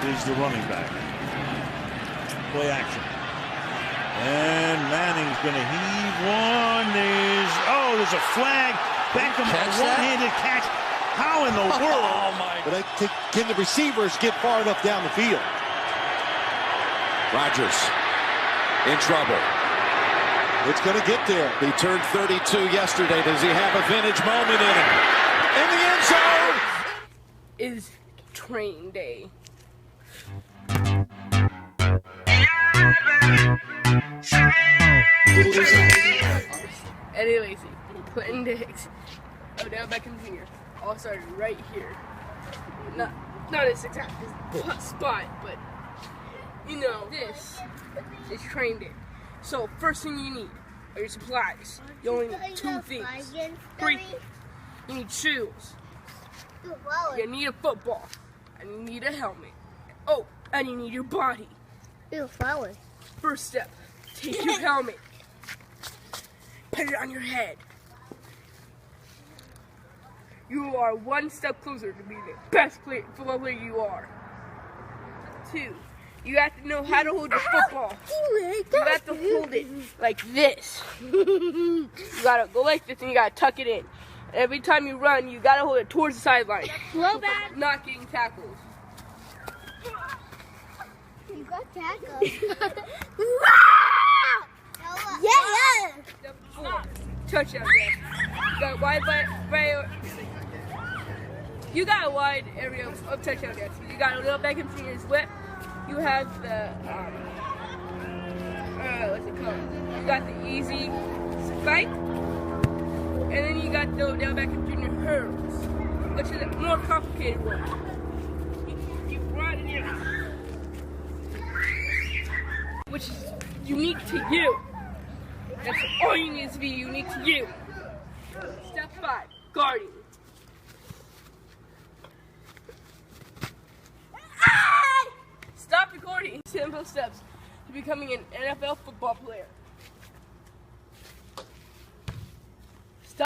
is the running back. Play action. And Manning's going to heave one. There's a flag. Beckham, a one-handed catch. How in the world? Oh my! But can the receivers get far enough down the field? Rodgers in trouble. It's going to get there. He turned 32 yesterday. Does he have a vintage moment in him? In the end zone! Is train day. Eddie Lacy, Clinton Diggs, Odell Beckham Jr. all started right here. Not this exact spot, but you know, this is train day. So first thing you need are your supplies. You only need 2 things. 3 things. You need shoes. You need a football. And you need a helmet. Oh, and you need your body. First step, take your helmet. Put it on your head. You are 1 step closer to being the best football player you are. 2, you have to know how to hold your football. You have to hold it like this. You gotta go like this and you gotta tuck it in. Every time you run, you gotta hold it towards the sideline. Not getting tackled. You got tackled. Step 4, touchdown pass. You got a wide area of touchdown pass. You got Odell Beckham Jr.'s whip. You have the what's it called? You got the easy spike, and then you got the Odell Beckham Jr. hurdles, which is a more complicated one. You brought it in, which is unique to you. That's all you need to be unique to you. Step 5, guarding. Stop recording. Simple steps to becoming an NFL football player.